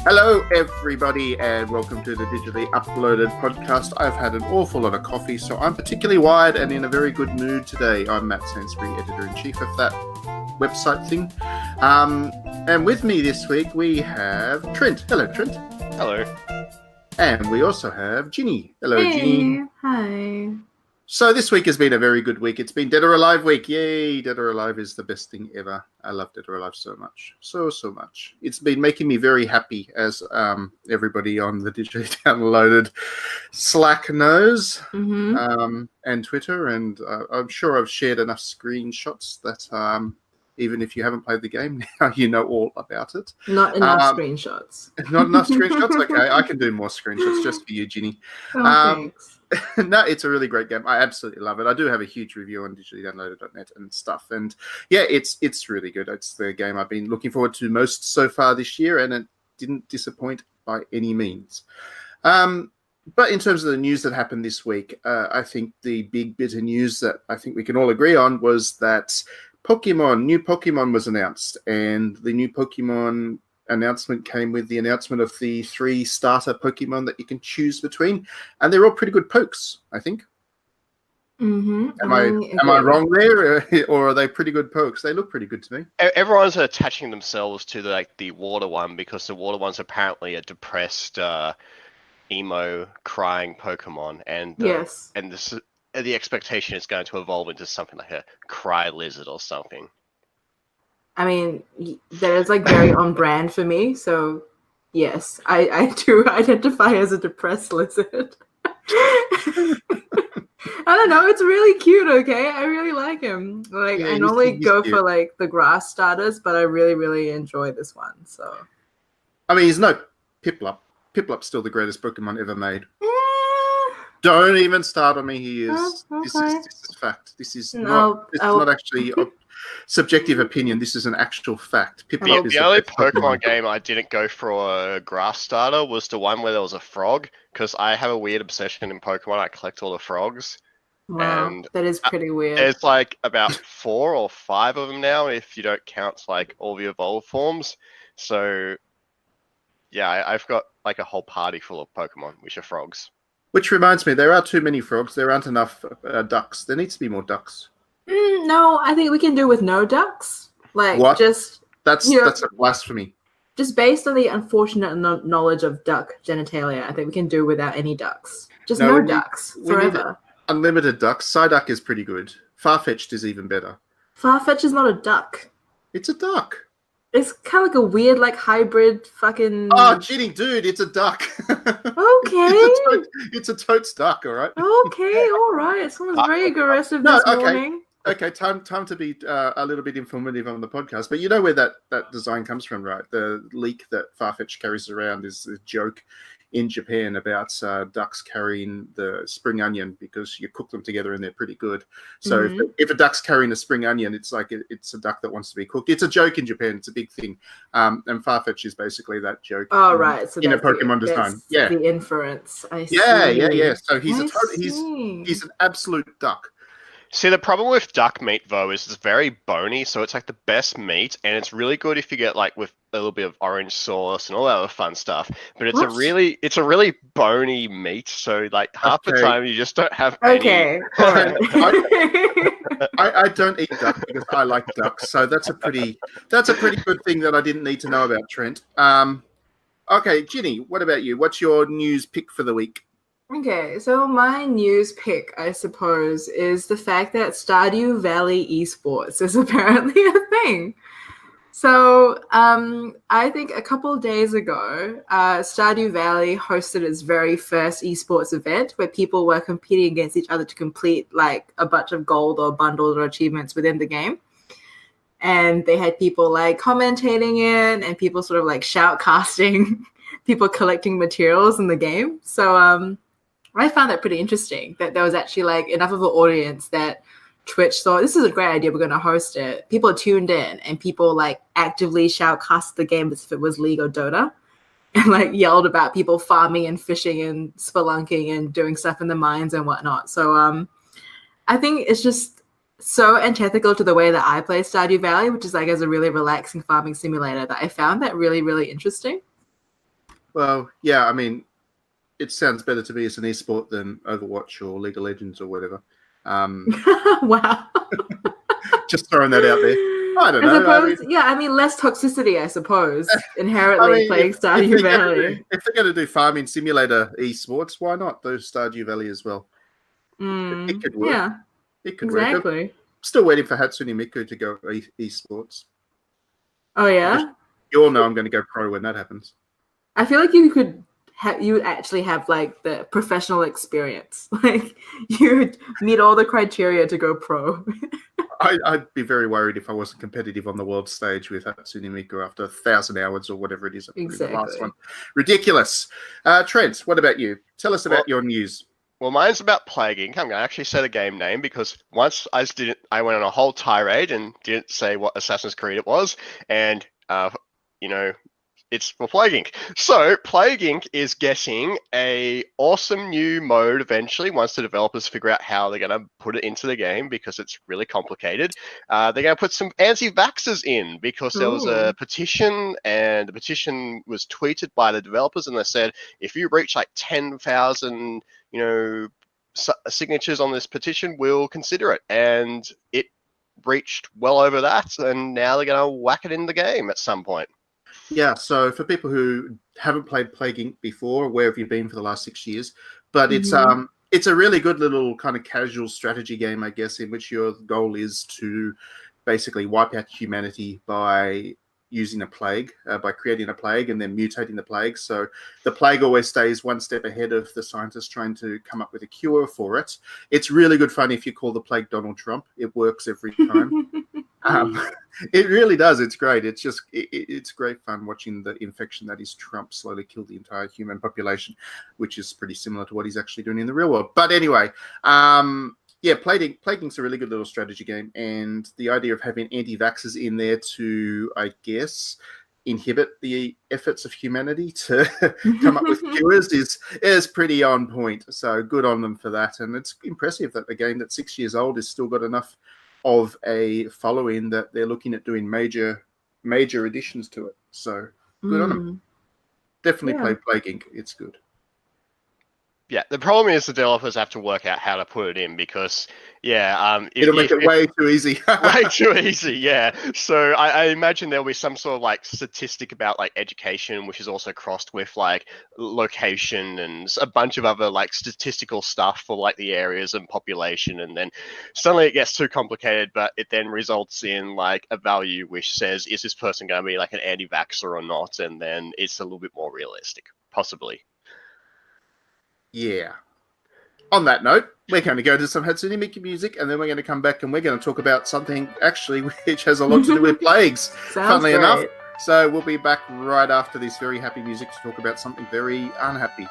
Hello, everybody, and welcome to the Digitally Uploaded podcast. I've had an awful lot of coffee, so I'm particularly wired and in a very good mood today. I'm Matt Sansbury, Editor-in-Chief of that website thing. And with me this week, we have Trent. Hello, Trent. Hello. And we also have Ginny. Hello, Hey. Ginny. Hi. So this week has been a very good week. It's been Dead or Alive week. Yay, Dead or Alive is the best thing ever. I love Dead or Alive so much. So much. It's been making me very happy, as everybody on the Digitally Downloaded Slack knows, and Twitter. And I'm sure I've shared enough screenshots that even if you haven't played the game now, you know all about it. Not enough screenshots. Not enough screenshots? Okay, I can do more screenshots just for you, Ginny. Thanks. No, it's a really great game. I absolutely love it. I do have a huge review on digitallydownloaded.net and stuff. And yeah, it's really good. It's the game I've been looking forward to most so far this year, and it didn't disappoint by any means. But in terms of the news that happened this week, I think the big bit of news that I think we can all agree on was that new Pokemon was announced, and the new Pokemon announcement came with the announcement of the 3 starter Pokemon that you can choose between, and they're all pretty good pokes, I think. Am I wrong there, or are they pretty good pokes? They look pretty good to me. Everyone's attaching themselves to the water one because the water one's apparently a depressed, emo, crying Pokemon, and Yes. and the expectation is going to evolve into something like a cry lizard or something. I mean, that is like very on brand for me. So yes, I do identify as a depressed lizard. I don't know. It's really cute. Okay, I really like him. Like Yeah, I normally he's go cute. for like the grass starters, but I really enjoy this one. So I mean, he's no Piplup. Piplup's still the greatest Pokemon ever made. Don't even start on me. He is. Oh, This okay. is fact. This is No, not actually a subjective opinion. This is an actual fact. Piplup is The only best Pokemon game I didn't go for a grass starter was the one where there was a frog, because I have a weird obsession in Pokemon. I collect all the frogs. Wow, And that is pretty weird. There's like about 4 or 5 of them now, if you don't count like all the evolved forms. So yeah, I've got like a whole party full of Pokemon, which are frogs. Which reminds me, there are too many frogs. There aren't enough ducks. There needs to be more ducks. No, I think we can do with no ducks. Like What? just That's a blasphemy. Just based on the unfortunate knowledge of duck genitalia, I think we can do without any ducks. Just No, no we need- ducks we need forever. Unlimited ducks. Psyduck is pretty good. Farfetch'd is even better. Farfetch is not a duck. It's a duck. It's kind of like a weird, like hybrid fucking. Oh, Ginny, dude, it's a duck. Okay. It's a totes duck, all right? Okay, all right. Someone's very aggressive this morning. Okay, time to be a little bit informative on the podcast. But you know where that design comes from, right? The leak that Farfetch carries around is a joke in Japan about ducks carrying the spring onion because you cook them together and they're pretty good. So if a duck's carrying a spring onion, it's like it's a duck that wants to be cooked. It's a joke in Japan. It's a big thing. And Farfetch is basically that joke. Oh, right. So in a that's Pokemon design. that's Yeah. the inference. I see. Yeah. So he's I he's an absolute duck. See, the problem with duck meat, though, is it's very bony, so it's like the best meat, and it's really good if you get like with a little bit of orange sauce and all that other fun stuff. But it's a really bony meat, so like half the time you just don't have Okay. any. All right. I don't eat duck because I like ducks, so that's a pretty good thing that I didn't need to know about, Trent. Okay, Ginny, what about you? What's your news pick for the week? Okay, so my news pick, I suppose, is the fact that Stardew Valley esports is apparently a thing. So I think a couple of days ago, Stardew Valley hosted its very first esports event where people were competing against each other to complete like a bunch of gold or bundles or achievements within the game. And they had people like commentating it and people sort of like shoutcasting people collecting materials in the game. So I found that pretty interesting that there was actually like enough of an audience that Twitch thought this is a great idea. We're going to host it. People tuned in and people like actively shoutcast the game as if it was League or Dota and like yelled about people farming and fishing and spelunking and doing stuff in the mines and whatnot. So I think it's just so antithetical to the way that I play Stardew Valley, which is like as a really relaxing farming simulator, that I found that really, really interesting. Well, yeah, I mean, it sounds better to me as an esport than Overwatch or League of Legends or whatever. Wow. Just throwing that out there. I don't I know. suppose, I mean, less toxicity, I suppose, inherently playing if Stardew Valley. if they're going to do farming simulator esports, why not do Stardew Valley as well? It could work. Yeah, It could work. exactly. Still waiting for Hatsune Miku to go esports. Oh, yeah? You all know I'm going to go pro when that happens. I feel like you would actually have like the professional experience. Like you'd meet all the criteria to go pro. I'd be very worried if I wasn't competitive on the world stage with Hatsune Miku after 1,000 hours or whatever it is. Exactly. The last one. Ridiculous. Trent, what about you? Tell us about your news. Well, mine's about Plague Inc. I'm going to actually say the game name because once I went on a whole tirade and didn't say what Assassin's Creed it was, and it's for Plague Inc. So Plague Inc. is getting a awesome new mode eventually once the developers figure out how they're going to put it into the game because it's really complicated. They're going to put some anti-vaxxers in because there was a petition and the petition was tweeted by the developers and they said, if you reach like 10,000, signatures on this petition, we'll consider it. And it reached well over that and now they're going to whack it in the game at some point. Yeah, so for people who haven't played Plague Inc. before, where have you been for the last 6 years? But it's a really good little kind of casual strategy game, I guess, in which your goal is to basically wipe out humanity by using a plague, by creating a plague and then mutating the plague. So the plague always stays one step ahead of the scientists trying to come up with a cure for it. It's really good fun if you call the plague Donald Trump. It works every time. It really does. It's great. It's just it's great fun watching the infection that is Trump slowly kill the entire human population, which is pretty similar to what he's actually doing in the real world. But anyway, Plague Inc's a really good little strategy game, and the idea of having anti-vaxxers in there to, I guess, inhibit the efforts of humanity to come up with cures is pretty on point. So good on them for that, and it's impressive that a game that's 6 years old has still got enough of a following that they're looking at doing major additions to it. So good on them. Definitely play Plague Inc. It's good. Yeah, the problem is the developers have to work out how to put it in because, it'll make it way too easy. Way too easy, yeah. So I imagine there'll be some sort of like statistic about like education, which is also crossed with like location and a bunch of other like statistical stuff for like the areas and population. And then suddenly it gets too complicated, but it then results in like a value which says, is this person going to be like an anti-vaxxer or not? And then it's a little bit more realistic, possibly. Yeah. On that note, we're going to go to some Hatsune Miku music, and then we're going to come back and we're going to talk about something actually which has a lot to do with plagues, funnily enough. So we'll be back right after this very happy music to talk about something very unhappy.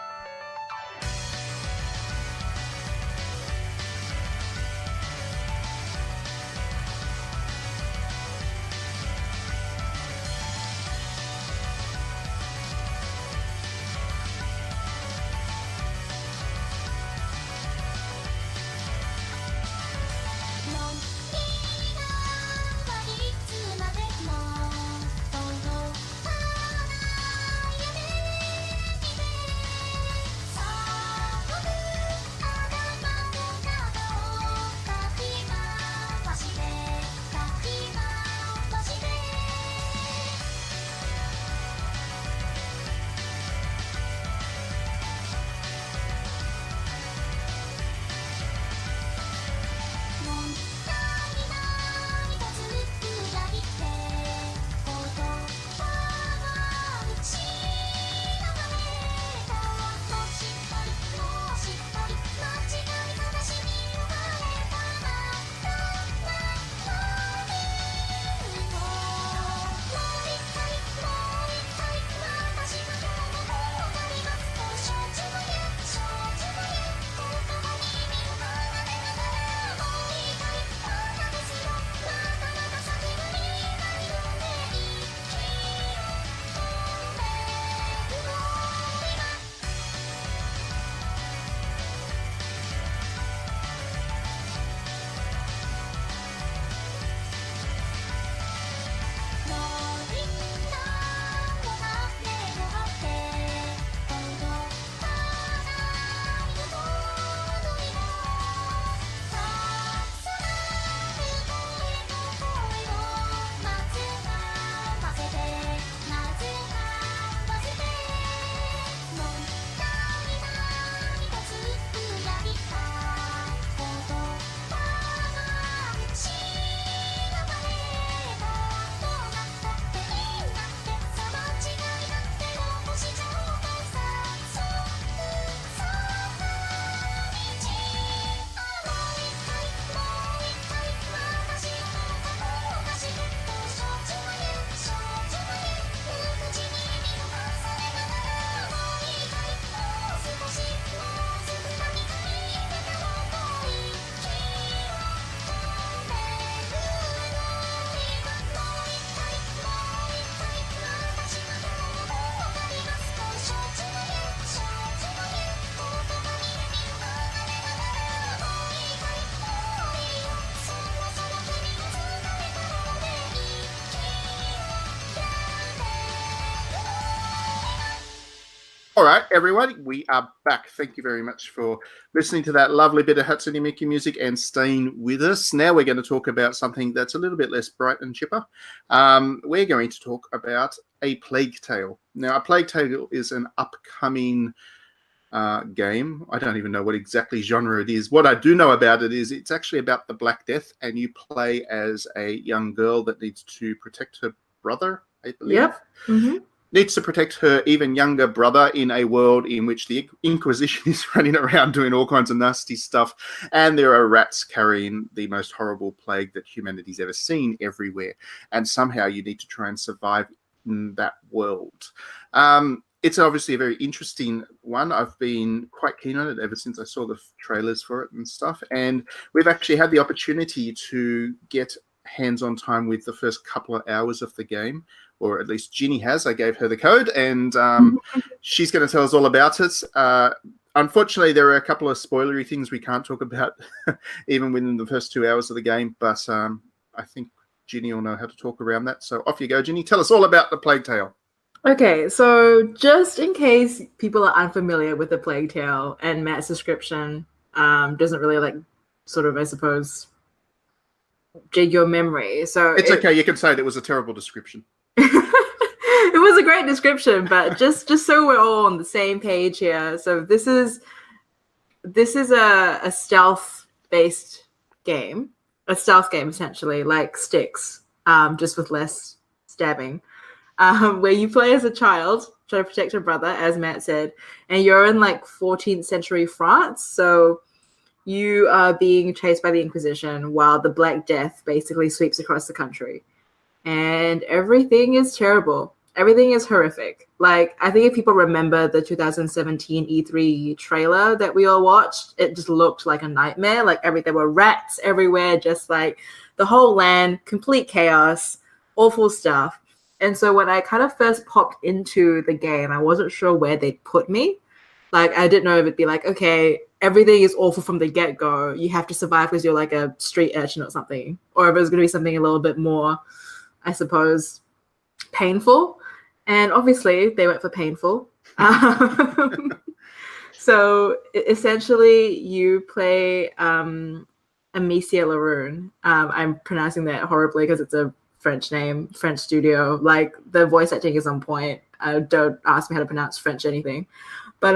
All right, everyone, we are back. Thank you very much for listening to that lovely bit of Hatsune Miku music and staying with us. Now we're going to talk about something that's a little bit less bright and chipper. We're going to talk about A Plague Tale. Now, A Plague Tale is an upcoming game. I don't even know what exactly genre it is. What I do know about it is it's actually about the Black Death, and you play as a young girl that needs to protect her brother, I believe. Yep. Mm-hmm. Needs to protect her even younger brother in a world in which the Inquisition is running around doing all kinds of nasty stuff, and there are rats carrying the most horrible plague that humanity's ever seen everywhere, and somehow you need to try and survive in that world. It's obviously a very interesting one. I've been quite keen on it ever since I saw the trailers for it and stuff, and we've actually had the opportunity to get hands-on time with the first couple of hours of the game, or at least Ginny has. I gave her the code, and she's going to tell us all about it. Unfortunately, there are a couple of spoilery things we can't talk about even within the first 2 hours of the game, but I think Ginny will know how to talk around that. So off you go, Ginny. Tell us all about the Plague Tale. Okay, so just in case people are unfamiliar with the Plague Tale and Matt's description doesn't really, sort of, I suppose, jig your memory. So it's okay. You can say it was a terrible description. It was a great description, but just so we're all on the same page here. So this is a stealth-based game, essentially, like Sticks, just with less stabbing, where you play as a child trying to protect your brother, as Matt said, and you're in 14th century France. So you are being chased by the Inquisition while the Black Death basically sweeps across the country. And everything is terrible. Everything is horrific. I think if people remember the 2017 E3 trailer that we all watched, it just looked like a nightmare. There were rats everywhere, just the whole land, complete chaos, awful stuff. And so when I kind of first popped into the game, I wasn't sure where they'd put me. I didn't know if it'd be okay, everything is awful from the get-go. You have to survive because you're a street urchin or something. Or if it was going to be something a little bit more, I suppose, painful. And obviously they went for painful. So essentially you play Amicia Laroon. I'm pronouncing that horribly because it's a French name, French studio. The voice acting is on point. Don't ask me how to pronounce French anything. But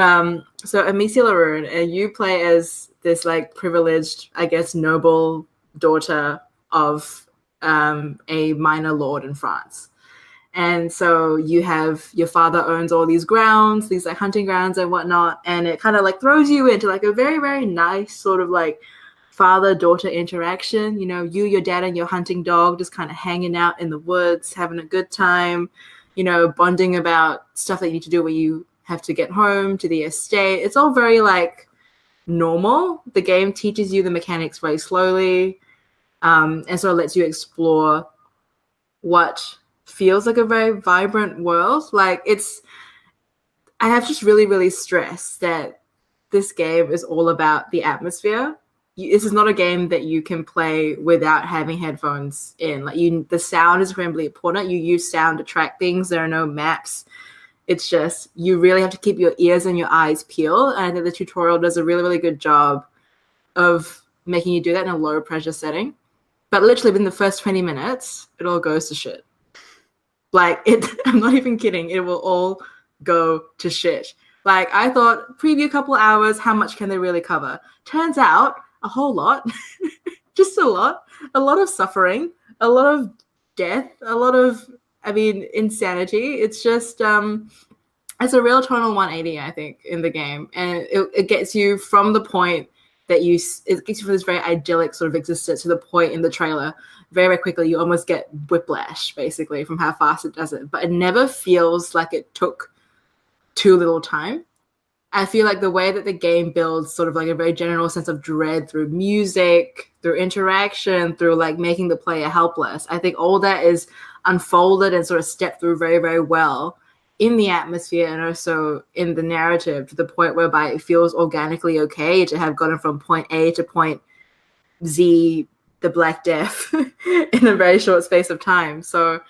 so Amicia Laroon, and you play as this privileged, I guess, noble daughter of a minor lord in France. And so you have your father owns all these grounds, these hunting grounds and whatnot, and it kind of throws you into a very, very nice sort of father-daughter interaction. You, your dad, and your hunting dog just kind of hanging out in the woods, having a good time, bonding about stuff that you need to do when you have to get home to the estate. It's all very normal. The game teaches you the mechanics very slowly. And so it lets you explore what feels like a very vibrant world. I have just really, really stressed that this game is all about the atmosphere. This is not a game that you can play without having headphones in. The sound is incredibly important. You use sound to track things. There are no maps. It's just, you really have to keep your ears and your eyes peeled. And I think the tutorial does a really, really good job of making you do that in a low pressure setting. But literally within the first 20 minutes, it all goes to shit. I'm not even kidding. It will all go to shit. I thought, preview couple hours, how much can they really cover? Turns out, a whole lot. Just a lot. A lot of suffering. A lot of death. A lot of, insanity. It's just, it's a real tonal 180, I think, in the game. And it gets you from the point that it gets you from this very idyllic sort of existence to the point in the trailer. Very, very quickly, you almost get whiplash, basically, from how fast it does it. But it never feels like it took too little time. I feel like the way that the game builds sort of a very general sense of dread through music, through interaction, through making the player helpless. I think all that is unfolded and sort of stepped through very, very well in the atmosphere and also in the narrative, to the point whereby it feels organically okay to have gotten from point A to point Z, the Black Death, in a very short space of time. So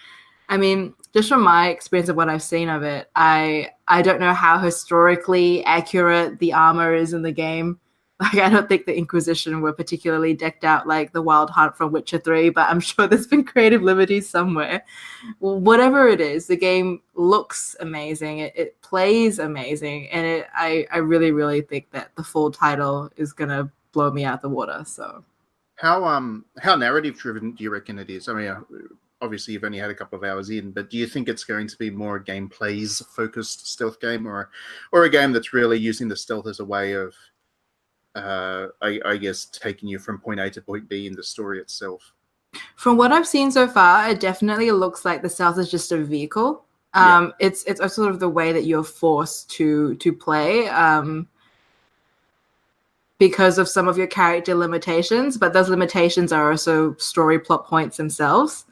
I mean, just from my experience of what I've seen of it, I don't know how historically accurate the armor is in the game. Like, I don't think the Inquisition were particularly decked out like the Wild Hunt from Witcher 3, but I'm sure there's been creative liberties somewhere. Well, whatever it is, the game looks amazing. It plays amazing, and I really, really think that the full title is gonna blow me out the water. So, how narrative driven do you reckon it is? I mean, obviously you've only had a couple of hours in, but do you think it's going to be more a gameplays focused stealth game, or a game that's really using the stealth as a way of I guess taking you from point A to point B in the story itself? From what I've seen so far, it definitely looks like the stealth is just a vehicle. It's sort of the way that you're forced to play because of some of your character limitations, but those limitations are also story plot points themselves.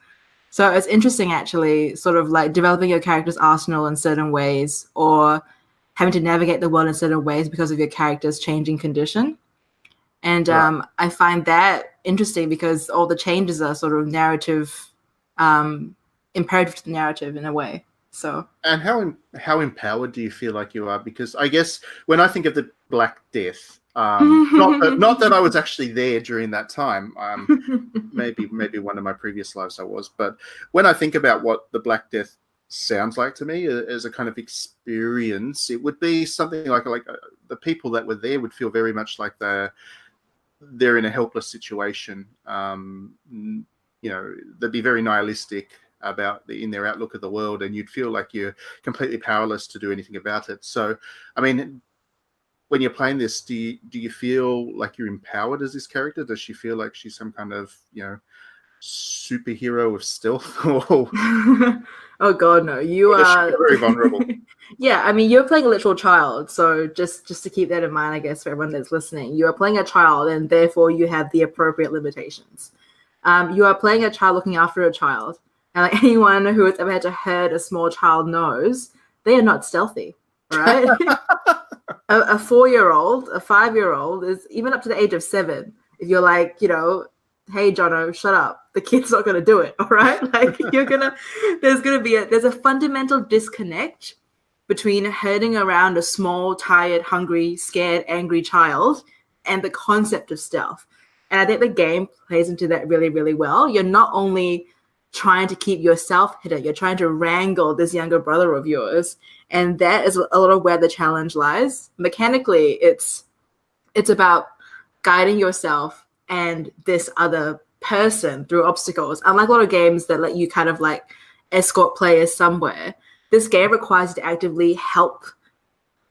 So it's interesting, actually, sort of like developing your character's arsenal in certain ways, or having to navigate the world in certain ways because of your character's changing condition. And I find that interesting because all the changes are sort of narrative, imperative to the narrative in a way. So. And how empowered do you feel like you are? Because I guess when I think of the Black Death, not that I was actually there during that time. Maybe one of my previous lives I was, but when I think about what the Black Death sounds like to me as a kind of experience, it would be something like the people that were there would feel very much like they're in a helpless situation. They'd be very nihilistic in their outlook of the world, and you'd feel like you're completely powerless to do anything about it. So, I mean, when you're playing this, do you feel like you're empowered as this character? Does she feel like she's some kind of, superhero of stealth? Oh God, no! You are very vulnerable. Yeah, I mean, you're playing a literal child, so just to keep that in mind, I guess, for everyone that's listening, you are playing a child, and therefore you have the appropriate limitations. You are playing a child looking after a child, and like anyone who has ever had to hurt a small child knows, they are not stealthy, right? A 4-year-old, a 5-year-old is even up to the age of 7. If you're like, hey, Jono, shut up. The kid's not going to do it, all right? Like, there's a fundamental disconnect between herding around a small, tired, hungry, scared, angry child and the concept of stealth. And I think the game plays into that really, really well. You're not only trying to keep yourself hidden, you're trying to wrangle this younger brother of yours. And that is a lot of where the challenge lies. Mechanically, it's about guiding yourself and this other person through obstacles. Unlike a lot of games that let you kind of like escort players somewhere, this game requires you to actively help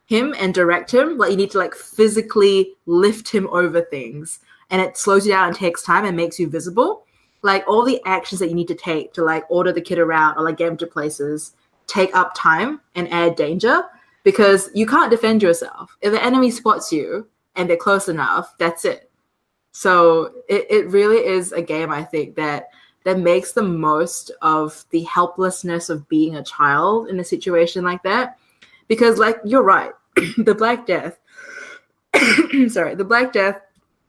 him and direct him. Like, you need to like physically lift him over things, and it slows you down and takes time and makes you visible. Like, all the actions that you need to take to like order the kid around or like get him to places take up time and add danger, because you can't defend yourself. If the enemy spots you and they're close enough, that's it. So it really is a game, I think, that makes the most of the helplessness of being a child in a situation like that. Because, like, you're right, the Black Death, the Black Death,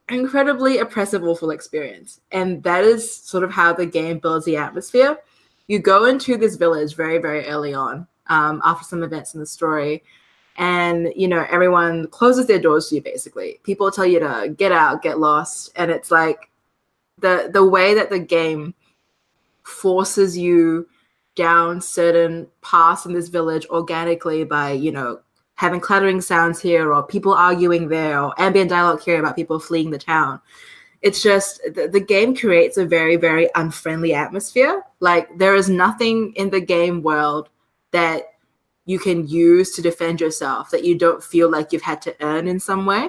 incredibly oppressive, awful experience. And that is sort of how the game builds the atmosphere. You go into this village very, very early on, after some events in the story, and, everyone closes their doors to you, basically. People tell you to get out, get lost. And it's like the way that the game forces you down certain paths in this village organically by, having clattering sounds here, or people arguing there, or ambient dialogue here about people fleeing the town. It's just the game creates a very, very unfriendly atmosphere. Like, there is nothing in the game world that you can use to defend yourself that you don't feel like you've had to earn in some way.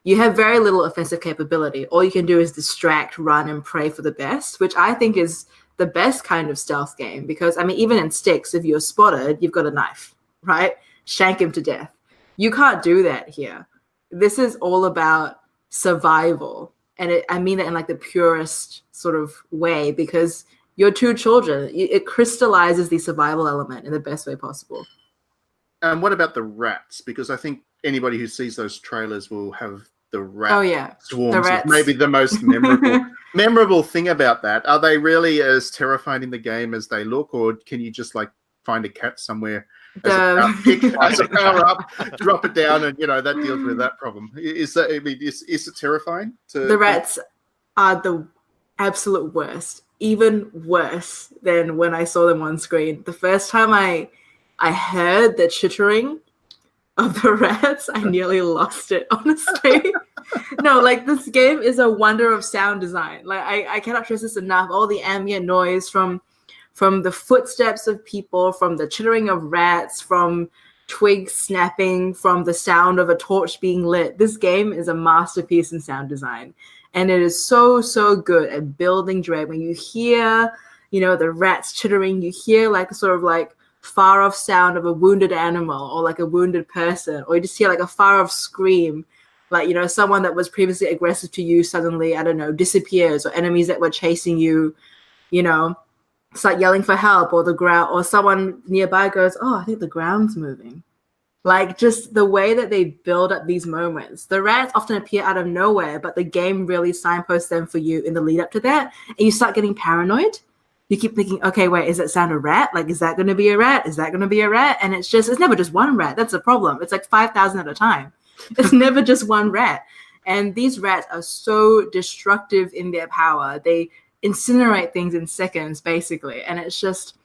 You have very little offensive capability. All you can do is distract, run, and pray for the best, which I think is the best kind of stealth game. Because, I mean, even in Sticks, if you're spotted, you've got a knife, right? Shank him to death. You can't do that here. This is all about survival. And I mean that in like the purest sort of way, because you're two children. It crystallizes the survival element in the best way possible. And what about the rats? Because I think anybody who sees those trailers will have the rat Oh yeah, swarms the is rats. maybe the most memorable thing about that. Are they really as terrifying in the game as they look, or can you just like find a cat somewhere as a power up, drop it down, and that deals with that problem? Is that, I mean, is it terrifying? The rats are the absolute worst, even worse than when I saw them on screen. The first time I heard the chittering of the rats, I nearly lost it, honestly. No, like, this game is a wonder of sound design. Like, I cannot stress this enough. All the ambient noise from the footsteps of people, from the chittering of rats, from twigs snapping, from the sound of a torch being lit. This game is a masterpiece in sound design. And it is so, so good at building dread. When you hear, the rats chittering, you hear like sort of like far off sound of a wounded animal or like a wounded person, or you just hear like a far off scream, like, someone that was previously aggressive to you suddenly, I don't know, disappears, or enemies that were chasing you, start yelling for help, or the ground, or someone nearby goes, oh, I think the ground's moving. Like, just the way that they build up these moments. The rats often appear out of nowhere, but the game really signposts them for you in the lead up to that. And you start getting paranoid. You keep thinking, okay, wait, is that sound a rat? Like, is that going to be a rat? Is that going to be a rat? And it's never just one rat. That's the problem. It's like 5,000 at a time. It's never just one rat. And these rats are so destructive in their power. They incinerate things in seconds, basically. And it's just,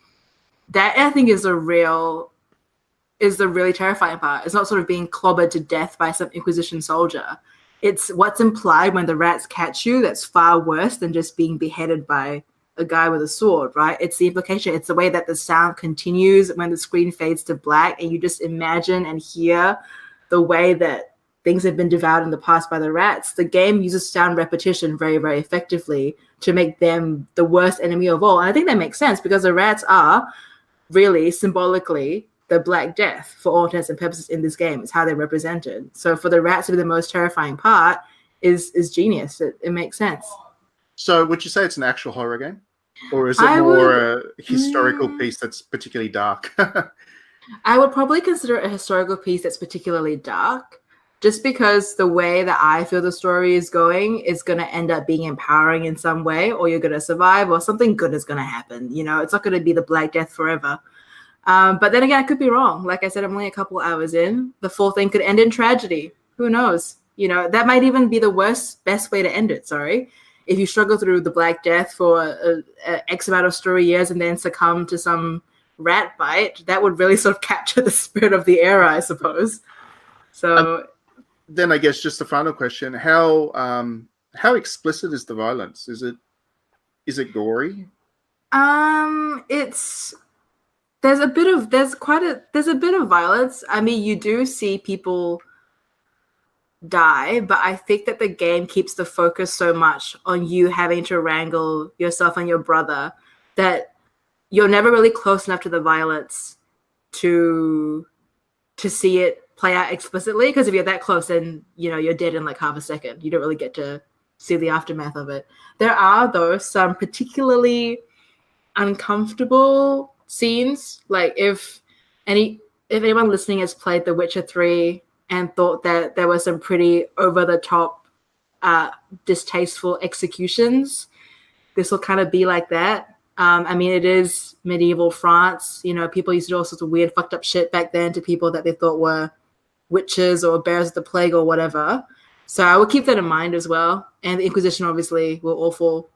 that I think is the really terrifying part. It's not sort of being clobbered to death by some Inquisition soldier. It's what's implied when the rats catch you that's far worse than just being beheaded by a guy with a sword, right? It's the implication. It's the way that the sound continues when the screen fades to black, and you just imagine and hear the way that things have been devoured in the past by the rats. The game uses sound repetition very, very effectively to make them the worst enemy of all. And I think that makes sense, because the rats are really symbolically the Black Death for all intents and purposes in this game. It's how they're represented. So for the rats to be the most terrifying part is genius. It makes sense. So would you say it's an actual horror game? Or is it more a historical piece that's particularly dark? I would probably consider it a historical piece that's particularly dark, just because the way that I feel the story is going is going to end up being empowering in some way, or you're going to survive, or something good is going to happen. It's not going to be the Black Death forever. But then again, I could be wrong. Like I said, I'm only a couple hours in. The full thing could end in tragedy. Who knows? That might even be the best way to end it, sorry. If you struggle through the Black Death for a X amount of story years and then succumb to some rat bite, that would really sort of capture the spirit of the era, I suppose. So then I guess just the final question, how explicit is the violence? Is it gory? There's a bit of violence. I mean, you do see people die, but I think that the game keeps the focus so much on you having to wrangle yourself and your brother that you're never really close enough to the violence to see it play out explicitly. Because if you're that close, then you're dead in like half a second. You don't really get to see the aftermath of it. There are, though, some particularly uncomfortable scenes. Like if anyone listening has played The Witcher 3 and thought that there were some pretty over-the-top, distasteful executions, this will kind of be like that. I mean, it is medieval France. People used to do all sorts of weird, fucked up shit back then to people that they thought were witches or bearers of the plague or whatever. So I would keep that in mind as well. And the Inquisition, obviously, were awful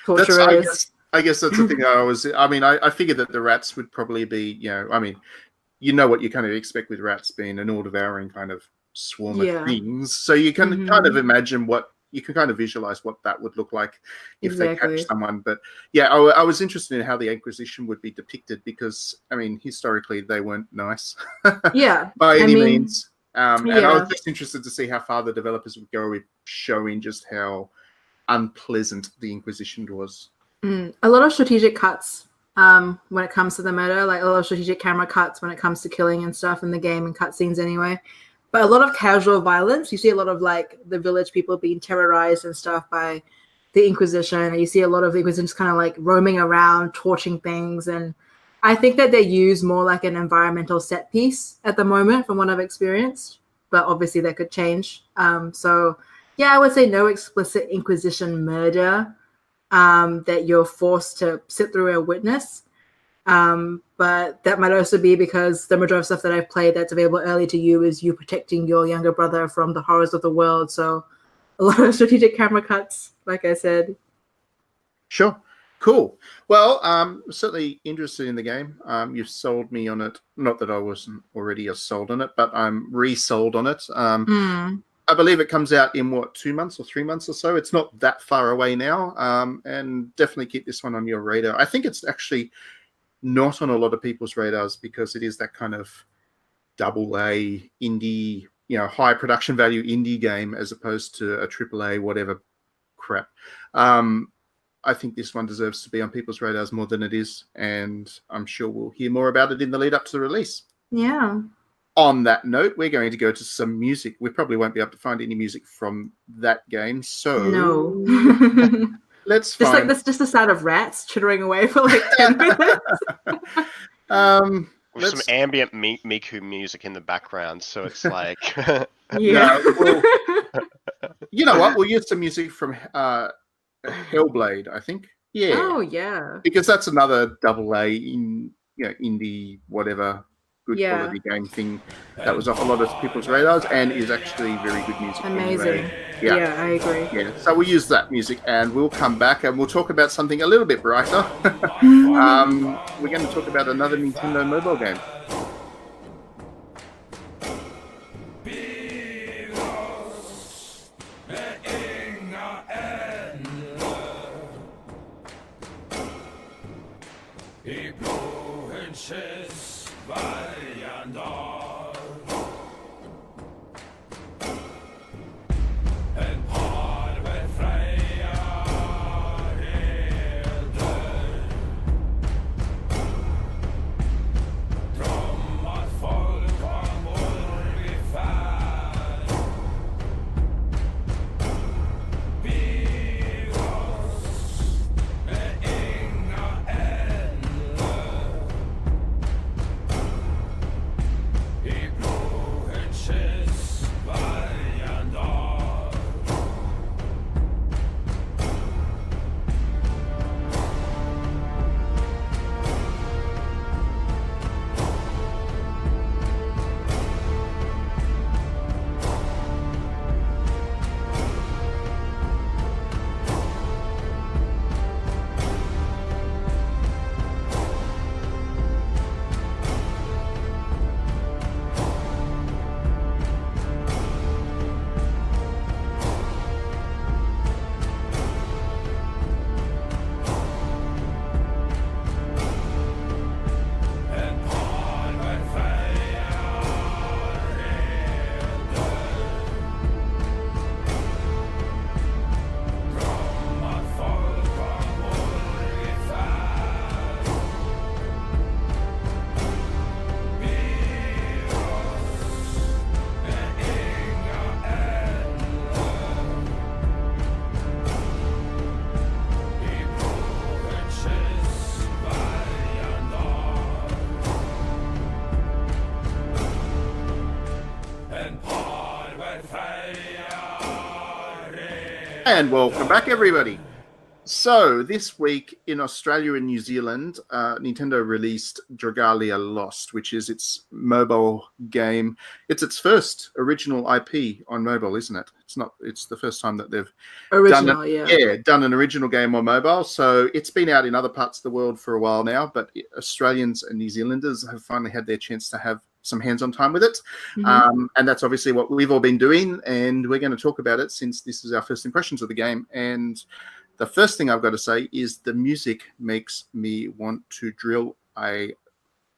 torturers. I guess that's the thing. I figured that the rats would probably be, what you kind of expect with rats being an all-devouring kind of swarm of things. So you can kind of imagine you can kind of visualize what that would look like if they catch someone. But yeah, I was interested in how the Inquisition would be depicted, because, I mean, historically they weren't nice by any means. And I was just interested to see how far the developers would go with showing just how unpleasant the Inquisition was. A lot of strategic cuts when it comes to the murder, like a lot of strategic camera cuts when it comes to killing and stuff in the game and cutscenes anyway. But a lot of casual violence. You see a lot of like the village people being terrorized and stuff by the Inquisition. And you see a lot of the Inquisition just kind of like roaming around, torching things. And I think that they use more like an environmental set piece at the moment from what I've experienced. but obviously that could change. So yeah, I would say no explicit Inquisition murder that you're forced to sit through and witness. But that might also be because the majority of stuff that I've played that's available early to you is you protecting your younger brother from the horrors of the world. So a lot of strategic camera cuts, like I said. Sure. Cool. Well, certainly interested in the game. You've sold me on it. Not that I wasn't already sold on it, but I'm resold on it. I believe it comes out in, 2 months or 3 months or so. It's not that far away now. And definitely keep this one on your radar. I think it's actually not on a lot of people's radars because it is that kind of AA indie, high production value indie game as opposed to a AAA whatever crap. I think this one deserves to be on people's radars more than it is, and I'm sure we'll hear more about it in the lead up to the release. Yeah. On that note, we're going to go to some music. We probably won't be able to find any music from that game, so no. Let's just find... just the sound of rats chittering away for like 10 minutes. With some ambient Miku music in the background, so it's like... yeah. No, you know what? We'll use some music from Hellblade, I think. Yeah. Oh, yeah. Because that's another AA indie whatever good quality game thing that was off a lot of people's radars and is actually very good music. Amazing. Anyway. Yeah, I agree. Yeah, so we'll use that music and we'll come back and we'll talk about something a little bit brighter. We're going to talk about another Nintendo mobile game. And welcome back, everybody. So this week in Australia and New Zealand, Nintendo released Dragalia Lost, which is its mobile game. It's its first original IP on mobile, isn't it? It's the first time that they've done an original game on mobile. So it's been out in other parts of the world for a while now, but Australians and New Zealanders have finally had their chance to have some hands-on time with it. And that's obviously what we've all been doing, and we're going to talk about it since this is our first impressions of the game. And the first thing I've got to say is the music makes me want to drill a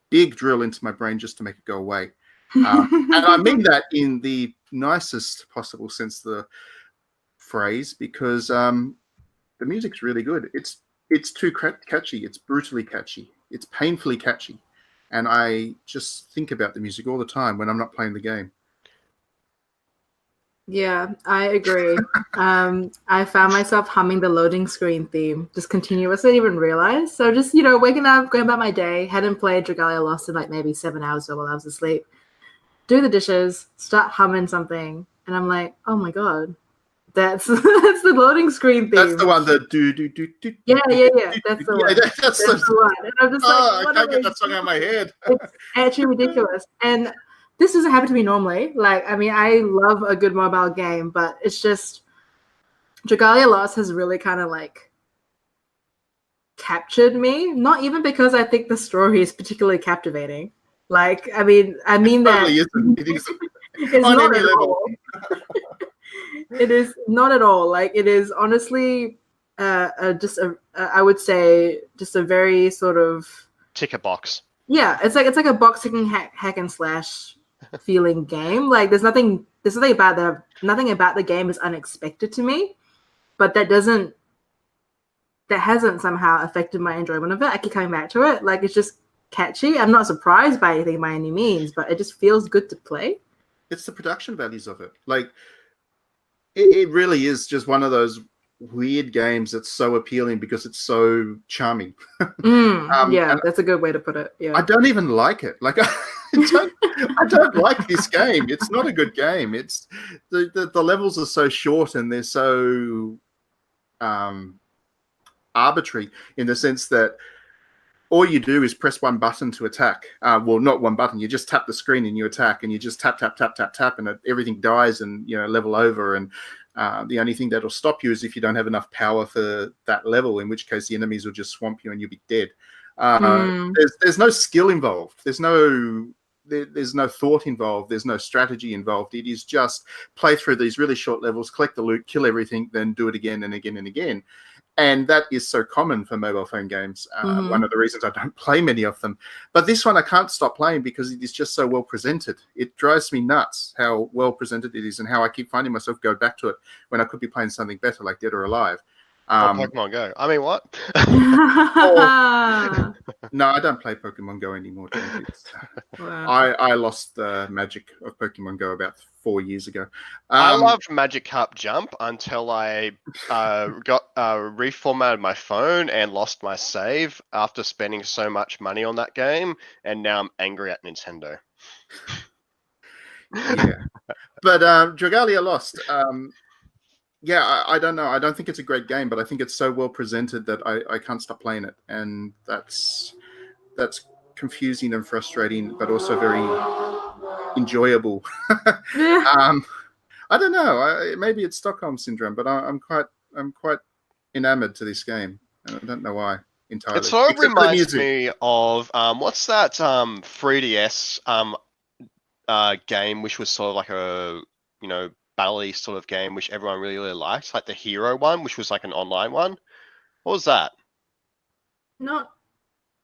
big drill into my brain just to make it go away. And I mean that in the nicest possible sense of the phrase, because the music's really good. It's too catchy. It's brutally catchy. It's painfully catchy. And I just think about the music all the time when I'm not playing the game. Yeah, I agree. I found myself humming the loading screen theme just continuously. I didn't even realize. So just, waking up, going about my day, hadn't played Dragalia Lost in like maybe 7 hours or while I was asleep. do the dishes, start humming something, and I'm like, oh my god, that's that's the loading screen theme. That's the one that do. Yeah. That's the one. That's the one. And I'm just I what can't am get I that song out of my head. It's actually ridiculous. And this doesn't happen to me normally. Like, I mean, I love a good mobile game, but it's just Dragalia Lost has really kind of like captured me. Not even because I think the story is particularly captivating. Like, I mean It that totally isn't. It is it's on not any at level. all. It is not at all. Like, it is honestly I would say just a very sort of Ticker box. yeah, it's like a boxing hack and slash feeling game. Like there's nothing about the game is unexpected to me, but that hasn't somehow affected my enjoyment of it. I keep coming back to it. Like, it's just catchy. I'm not surprised by anything by any means, but it just feels good to play. It's the production values of it. Like, it really is just one of those weird games that's so appealing because it's so charming. Yeah, that's a good way to put it. Yeah, I don't even like it. Like, I don't like this game. It's not a good game. It's the levels are so short and they're so arbitrary in the sense that all you do is press one button to attack. Well, not one button. You just tap the screen and you attack, and you just tap, and everything dies and level over. And the only thing that'll stop you is if you don't have enough power for that level, in which case the enemies will just swamp you and you'll be dead. There's no skill involved. There's no thought involved. There's no strategy involved. It is just play through these really short levels, collect the loot, kill everything, then do it again and again and again. And that is so common for mobile phone games. One of the reasons I don't play many of them. But this one I can't stop playing because it is just so well presented. It drives me nuts how well presented it is and how I keep finding myself go back to it when I could be playing something better like Dead or Alive. Pokemon Go. I mean, what? No, I don't play Pokemon Go anymore. Wow. I lost the magic of Pokemon Go about 4 years ago. I loved Magic Carp Jump until I got reformatted my phone and lost my save after spending so much money on that game, and now I'm angry at Nintendo. Yeah, but Dragalia Lost. Yeah, I don't know. I don't think it's a great game, but I think it's so well presented that I can't stop playing it, and that's confusing and frustrating, but also very enjoyable. I don't know. Maybe it's Stockholm syndrome, but I'm quite enamored to this game, and I don't know why entirely. It sort of reminds me of what's that 3DS game, which was sort of like a battle-y sort of game, which everyone really, really liked, like the Hero one, which was like an online one. What was that? Not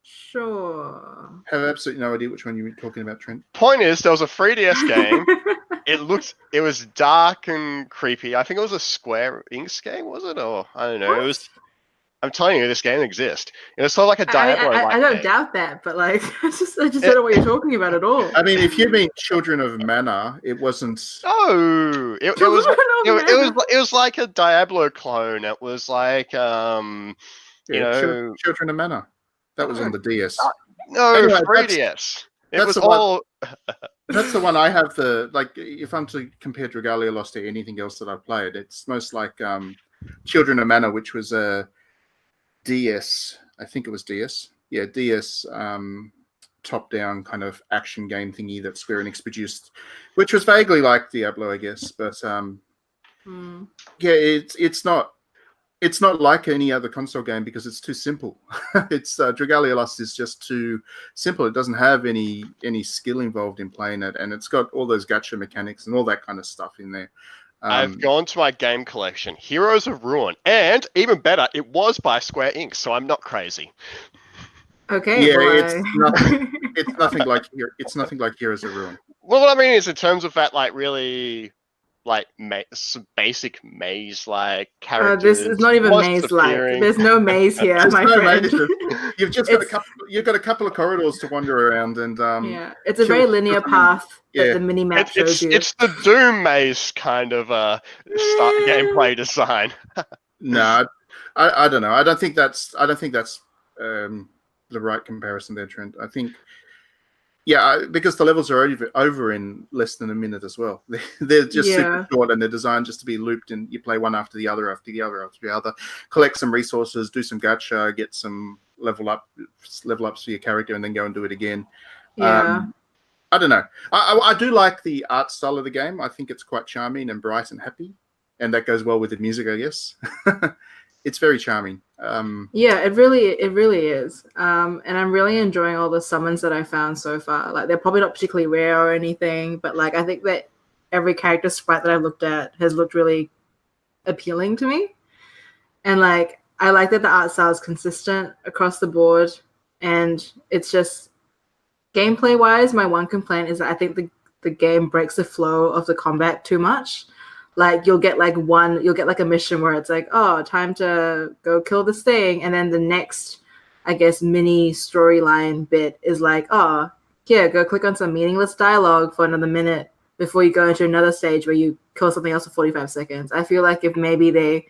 sure. I have absolutely no idea which one you were talking about, Trent. Point is, there was a 3DS game. It was dark and creepy. I think it was a Square Enix game, was it? Or I don't know. What? It was. I'm telling you, this game exists. It was sort of like a Diablo. I don't doubt that, but like, I just don't know what you're talking about at all. I mean, if you mean Children of Mana, it wasn't. Oh, it was like a Diablo clone. It was like Children of Mana. That was on the DS. No, anyway, 3DS. That's the one I have. If I'm to compare Dragalia Lost to anything else that I've played, it's most like Children of Mana, which was a DS. I think it was DS. Yeah, DS top-down kind of action game thingy that Square Enix produced, which was vaguely like Diablo, I guess. But yeah, it's not like any other console game because it's too simple. It's Dragalia Lost is just too simple. It doesn't have any skill involved in playing it, and it's got all those gacha mechanics and all that kind of stuff in there. I've gone to my game collection, Heroes of Ruin, and even better, it was by Square Enix, so I'm not crazy. Okay. Yeah, boy. it's nothing like Heroes of Ruin. Well, what I mean is in terms of that, like really. Like basic maze-like characters. This is not even maze-like. There's no maze here, my friend. You've just got a couple of corridors to wander around, and yeah, it's a very linear path that the mini map shows you. It's the Doom maze kind of gameplay design. No, I don't know. I don't think that's the right comparison there, Trent. I think Yeah, because the levels are over in less than a minute as well. They're just super short, and they're designed just to be looped, and you play one after the other, after the other, after the other. Collect some resources, do some gacha, get some level ups for your character, and then go and do it again. Yeah. I don't know. I do like the art style of the game. I think it's quite charming and bright and happy, and that goes well with the music, I guess. It's very charming. Yeah, it really is. And I'm really enjoying all the summons that I found so far. Like they're probably not particularly rare or anything, but like I think that every character sprite that I've looked at has looked really appealing to me. And like I like that the art style is consistent across the board, and it's just gameplay wise, my one complaint is that I think the game breaks the flow of the combat too much. Like you'll get like a mission where it's like, oh, time to go kill this thing, and then the next, I guess, mini storyline bit is like, oh, here, go click on some meaningless dialogue for another minute before you go into another stage where you kill something else for 45 seconds. I feel like if maybe they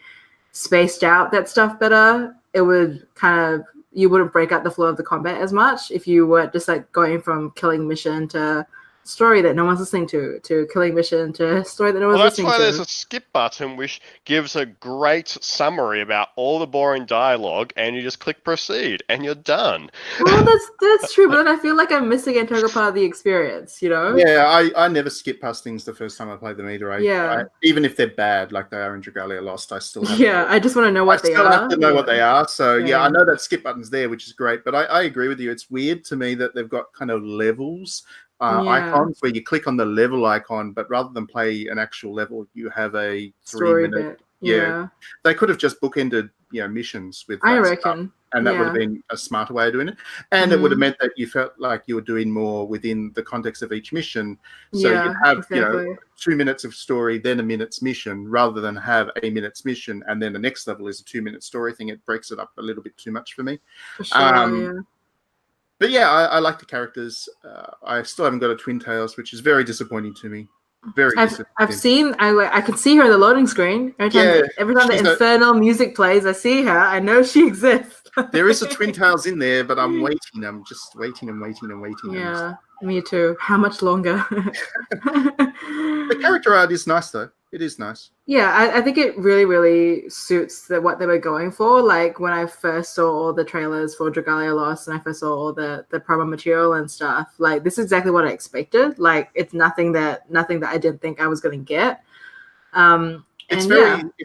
spaced out that stuff better, it would kind of, you wouldn't break up the flow of the combat as much if you were just like going from killing mission to story that no one's listening to killing mission to story that no one's listening to. Well, that's why there's a skip button which gives a great summary about all the boring dialogue, and you just click proceed, and you're done. Well, that's true, but then I feel like I'm missing an integral part of the experience, you know? Yeah, I never skip past things the first time I play them either. Yeah. Even if they're bad, like they are in Dragalia Lost, I still have I just want to know what they are. I have to know what they are. So yeah, I know that skip button's there, which is great, but I agree with you. It's weird to me that they've got kind of levels. Icons where you click on the level icon, but rather than play an actual level, you have a 3-minute. Yeah, they could have just bookended, missions with. I reckon, and that would have been a smarter way of doing it, and it would have meant that you felt like you were doing more within the context of each mission. So you have 2 minutes of story, then a minute's mission, rather than have a minute's mission and then the next level is a 2-minute story thing. It breaks it up a little bit too much for me. For sure, But yeah, I like the characters. I still haven't got a Twin Tails, which is very disappointing to me. I've seen. I can see her in the loading screen every time the infernal music plays. I see her. I know she exists. There is a Twin Tails in there, but I'm waiting. I'm just waiting and waiting and waiting. Yeah, me too. How much longer? The character art is nice, though. It is nice. Yeah, I think it really, really suits what they were going for. Like when I first saw all the trailers for Dragalia Lost and I first saw all the promo material and stuff, like this is exactly what I expected. Like it's nothing that I didn't think I was going to get. It's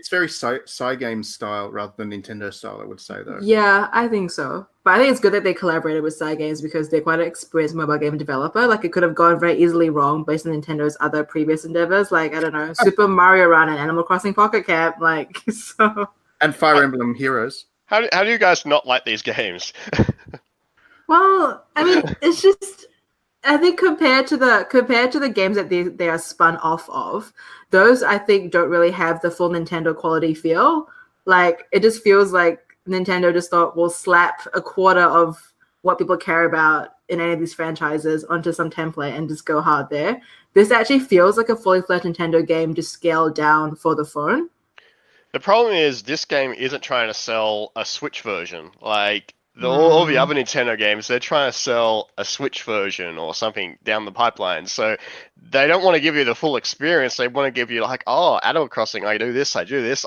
very Cygames style rather than Nintendo style, I would say, though. Yeah, I think so. But I think it's good that they collaborated with Cygames because they're quite an experienced mobile game developer. Like it could have gone very easily wrong based on Nintendo's other previous endeavors, like I don't know, Super Mario Run and Animal Crossing Pocket Camp, like so. And Fire Emblem Heroes. How do you guys not like these games? Well, I mean, it's just. I think compared to the games that they are spun off of, those I think don't really have the full Nintendo quality feel. Like it just feels like Nintendo just thought we'll slap a quarter of what people care about in any of these franchises onto some template and just go hard there. This actually feels like a fully fledged Nintendo game just scaled down for the phone. The problem is this game isn't trying to sell a Switch version. Like all the other Nintendo games, they're trying to sell a Switch version or something down the pipeline. So they don't want to give you the full experience. They want to give you like, oh, Animal Crossing, I do this.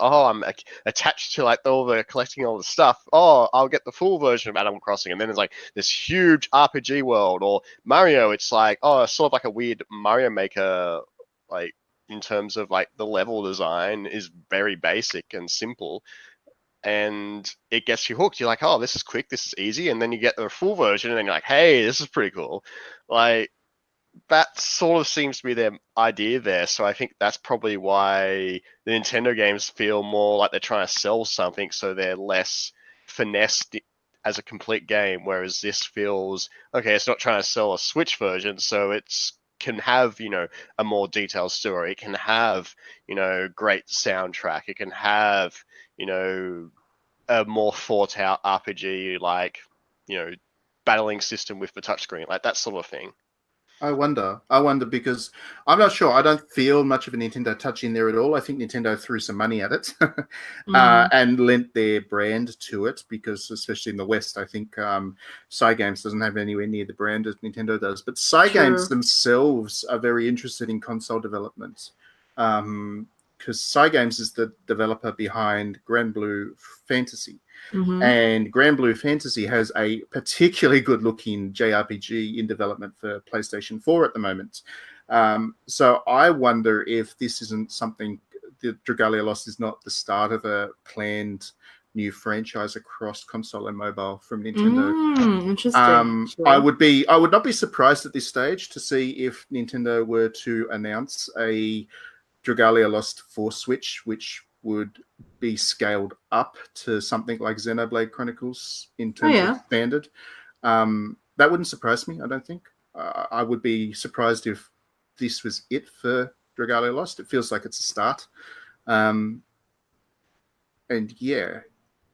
Oh, I'm attached to like all the collecting all the stuff. Oh, I'll get the full version of Animal Crossing. And then there's like this huge RPG world. Or Mario, it's like, oh, it's sort of like a weird Mario Maker, like in terms of like the level design is very basic and simple. And it gets you hooked. You're like, oh, this is quick, this is easy, and then you get the full version, and then you're like, hey, this is pretty cool. Like that sort of seems to be their idea there. So I think that's probably why the Nintendo games feel more like they're trying to sell something, so they're less finessed as a complete game. Whereas this feels okay. It's not trying to sell a Switch version, so it's can have a more detailed story. It can have great soundtrack. It can have a more thought out RPG, like battling system with the touchscreen, like that sort of thing. I wonder because I'm not sure. I don't feel much of a Nintendo touch in there at all. I think Nintendo threw some money at it and lent their brand to it because, especially in the West, I think Cygames doesn't have anywhere near the brand as Nintendo does. But Cygames themselves are very interested in console development because Cygames is the developer behind Grand Blue Fantasy. And Grand Blue Fantasy has a particularly good-looking JRPG in development for PlayStation 4 at the moment. So I wonder if this isn't something. The Dragalia Lost is not the start of a planned new franchise across console and mobile from Nintendo. Interesting. I would not be surprised at this stage to see if Nintendo were to announce a Dragalia Lost for Switch, which would be scaled up to something like Xenoblade Chronicles in terms of standard. That wouldn't surprise me, I don't think. I would be surprised if this was it for Dragalia Lost. It feels like it's a start. And yeah,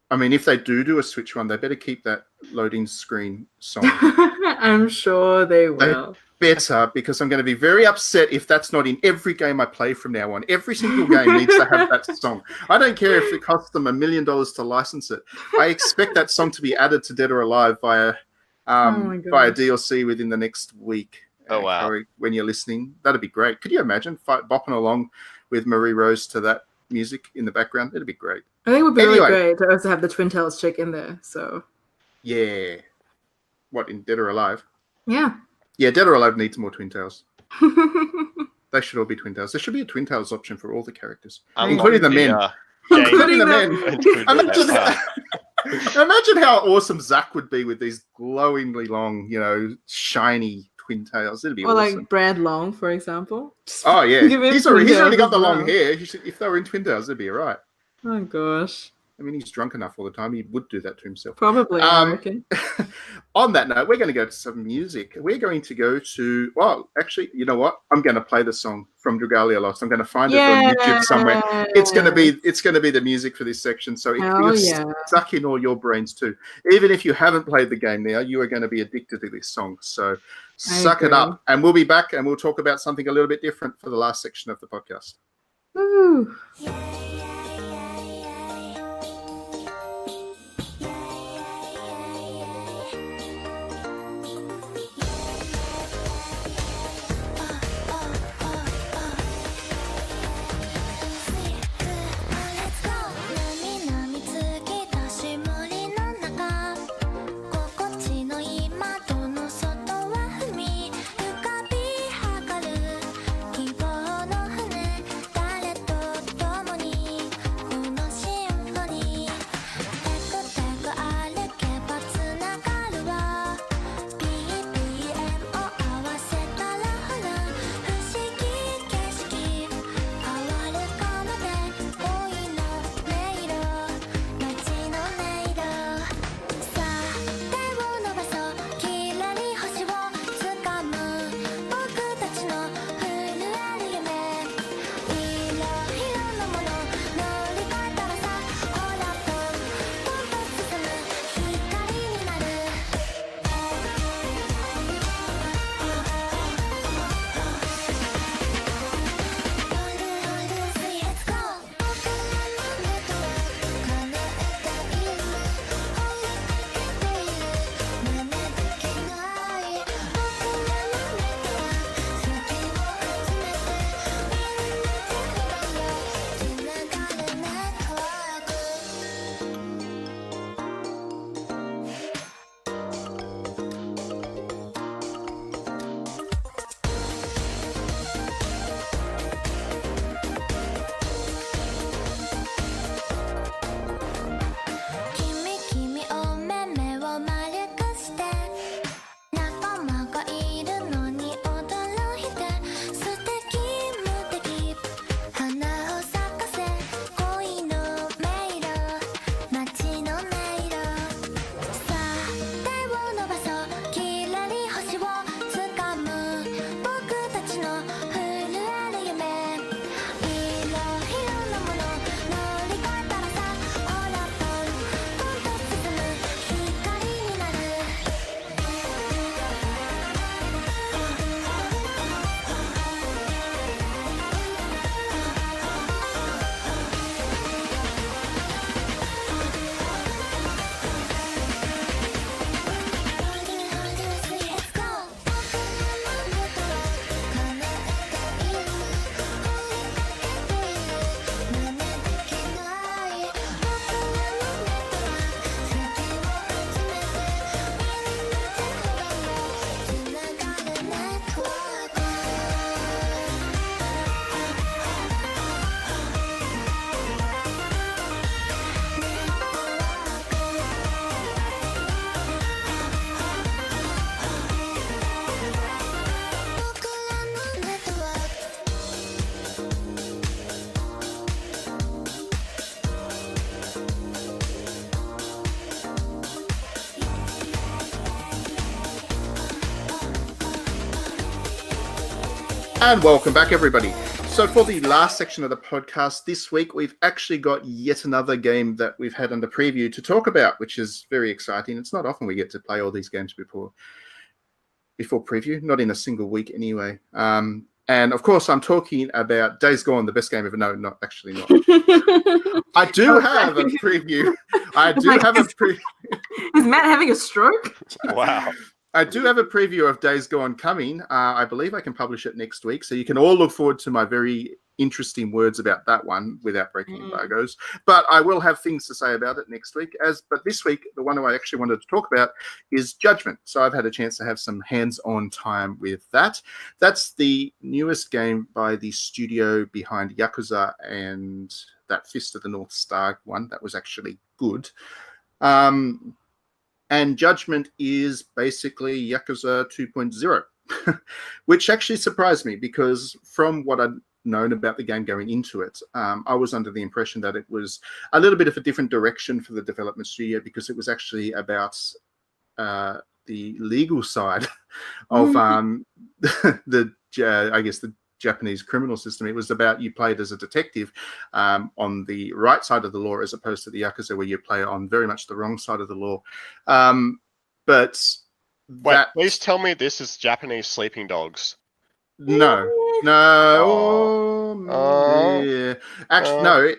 I mean, if they do a Switch one, they better keep that loading screen song. I'm sure they will. Better, because I'm going to be very upset if that's not in every game I play from now on. Every single game needs to have that song. I don't care if it costs them $1 million to license it. I expect that song to be added to Dead or Alive via DLC within the next week. Oh, wow. Corey, when you're listening, that'd be great. Could you imagine bopping along with Marie Rose to that music in the background? It'd be great. I think it would be really great to also have the Twin Tails chick in there. So yeah. What, in Dead or Alive? Yeah. Yeah, Dead or Alive needs more Twin Tails. They should all be Twin Tails. There should be a Twin Tails option for all the characters, including the men. Including the men. Imagine how awesome Zack would be with these glowingly long, shiny Twin Tails. It'd be awesome. Or like Brad Long, for example. Oh, yeah. He's already got the long hair. If they were in Twin Tails, it'd be all right. Oh, gosh. I mean, he's drunk enough all the time. He would do that to himself. Probably, I reckon. On that note, we're going to go to some music. We're going to go to... Well, actually, you know what? I'm going to play the song from Dragalia Lost. I'm going to find it on YouTube somewhere. It's going to be the music for this section. So it's stuck in all your brains too. Even if you haven't played the game now, you are going to be addicted to this song. So suck it up. And we'll be back and we'll talk about something a little bit different for the last section of the podcast. Woo! And welcome back, everybody. So for the last section of the podcast this week, we've actually got yet another game that we've had under preview to talk about, which is very exciting. It's not often we get to play all these games before preview, not in a single week anyway. And of course, I'm talking about Days Gone, the best game ever. No, not actually not. I do have a preview. Is Matt having a stroke? Wow. I do have a preview of Days Gone coming. I believe I can publish it next week. So you can all look forward to my very interesting words about that one without breaking embargoes. But I will have things to say about it next week. But this week, the one I actually wanted to talk about is Judgement. So I've had a chance to have some hands-on time with that. That's the newest game by the studio behind Yakuza and that Fist of the North Star one. That was actually good. And Judgement is basically Yakuza 2.0, which actually surprised me because from what I'd known about the game going into it, I was under the impression that it was a little bit of a different direction for the development studio because it was actually about the legal side of the Japanese criminal system. It was about you played as a detective on the right side of the law as opposed to the Yakuza where you play on very much the wrong side of the law. Please tell me this is Japanese sleeping dogs. No. Yeah. Actually, no.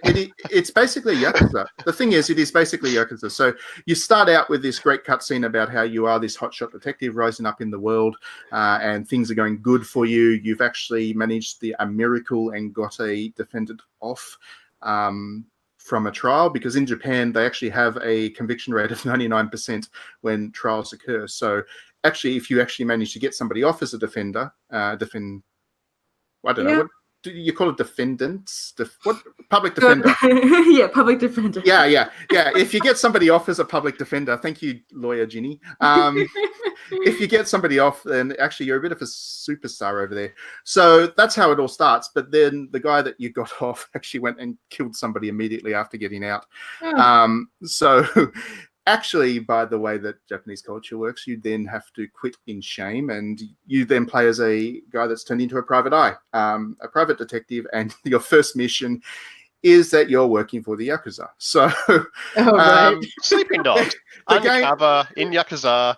It's basically Yakuza. The thing is, it is basically Yakuza. So you start out with this great cutscene about how you are this hotshot detective rising up in the world, and things are going good for you. You've actually managed a miracle and got a defendant off from a trial, because in Japan they actually have a conviction rate of 99% when trials occur. So actually, if you actually manage to get somebody off as a defender, I don't know, what do you call it? Defendants? Public defender. Yeah, public defender. Yeah. If you get somebody off as a public defender, thank you, lawyer Ginny. If you get somebody off, then actually you're a bit of a superstar over there. So that's how it all starts. But then the guy that you got off actually went and killed somebody immediately after getting out. Oh. So actually, by the way that Japanese culture works, you then have to quit in shame, and you then play as a guy that's turned into a private eye, a private detective, and your first mission is that you're working for the Yakuza. So, Right. Sleeping dogs. Undercover in Yakuza,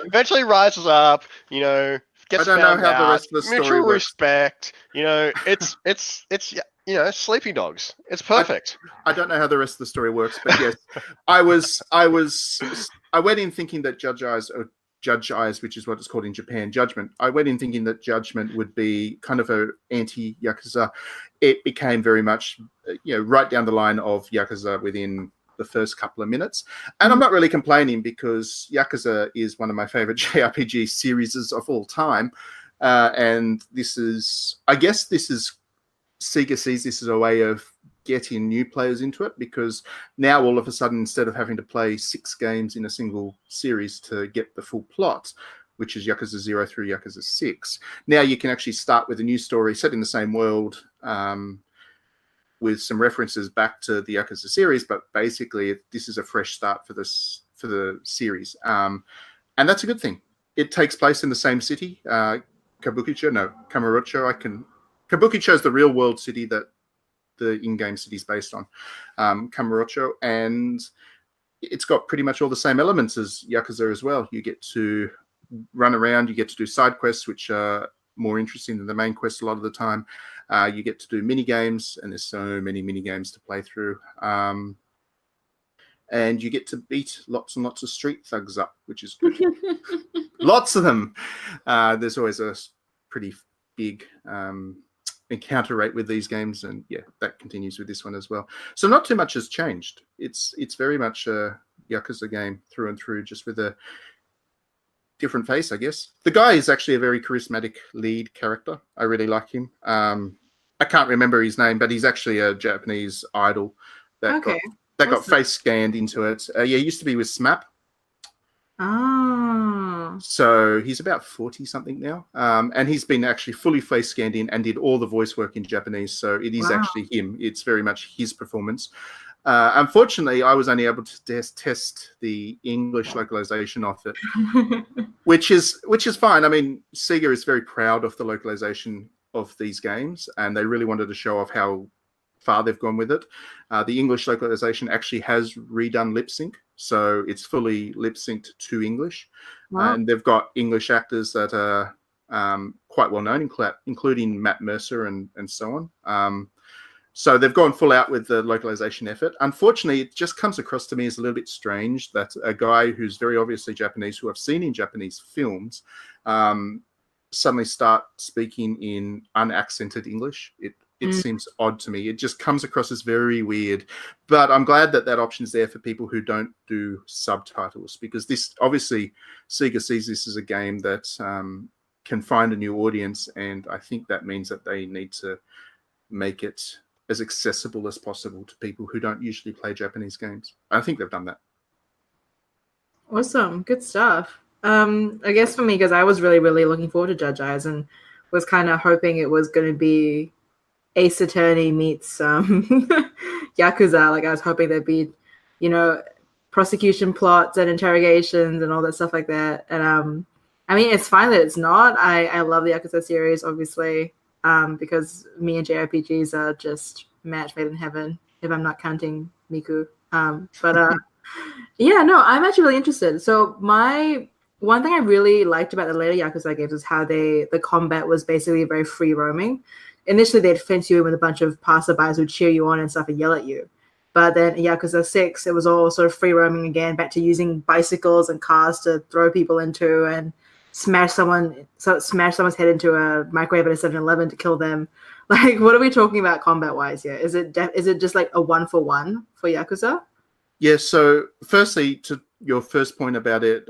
eventually rises up, gets I don't know found how out, the rest of the story mutual works. respect, it's sleeping dogs. It's perfect. I don't know how the rest of the story works, but yes, I went in thinking that Judge Eyes, which is what it's called in Japan, Judgment. I went in thinking that Judgment would be kind of a anti-Yakuza. It became very much, right down the line of Yakuza within the first couple of minutes. And I'm not really complaining because Yakuza is one of my favorite JRPG series of all time. And I guess SEGA sees this as a way of getting new players into it, because now all of a sudden, instead of having to play 6 games in a single series to get the full plot, which is Yakuza 0 through Yakuza 6, now you can actually start with a new story set in the same world, with some references back to the Yakuza series, but basically this is a fresh start for the series. And that's a good thing. It takes place in the same city, Kamurocho. Kabukicho is the real world city that the in-game city is based on, Kamurocho, and it's got pretty much all the same elements as Yakuza as well. You get to run around, you get to do side quests, which are more interesting than the main quest a lot of the time. You get to do mini games, and there's so many mini games to play through. And you get to beat lots and lots of street thugs up, which is good. Lots of them. There's always a pretty big encounter rate with these games, and that continues with this one as well. So not too much has changed. It's very much a Yakuza game through and through, just with a different face, I guess. The guy is actually a very charismatic lead character. I really like him. I can't remember his name, but he's actually a Japanese idol that got face scanned into it. He used to be with SMAP. Oh. So he's about 40 something now. And he's been actually fully face scanned in and did all the voice work in Japanese. So it is actually him. It's very much his performance. Unfortunately, I was only able to test the English localization of it, which is fine. I mean, SEGA is very proud of the localization of these games, and they really wanted to show off how far they've gone with it. The English localization actually has redone lip sync, so it's fully lip synced to English. Wow. And they've got English actors that are quite well known, including Matt Mercer and so on. So they've gone full out with the localization effort. Unfortunately, it just comes across to me as a little bit strange that a guy who's very obviously Japanese, who I've seen in Japanese films, suddenly start speaking in unaccented English. It seems odd to me. It just comes across as very weird. But I'm glad that option's there for people who don't do subtitles, because this, obviously, SEGA sees this as a game that can find a new audience, and I think that means that they need to make it as accessible as possible to people who don't usually play Japanese games. I think they've done that. Awesome. Good stuff. I guess for me, because I was really, really looking forward to Judge Eyes and was kind of hoping it was going to be Ace Attorney meets Yakuza. Like, I was hoping there'd be, prosecution plots and interrogations and all that stuff like that. And I mean, it's fine that it's not. I love the Yakuza series, obviously, because me and JRPGs are just match made in heaven, if I'm not counting Miku. Yeah, no, I'm actually really interested. So one thing I really liked about the later Yakuza games is how the combat was basically very free roaming. Initially, they'd fence you in with a bunch of passerbys who'd cheer you on and stuff and yell at you. But then in Yakuza 6, it was all sort of free roaming again, back to using bicycles and cars to throw people into and smash someone's head into a microwave at a 7-Eleven to kill them. Like, what are we talking about combat-wise here? Is it just like a 1-for-1 for Yakuza? Yeah, so firstly, to your first point about it,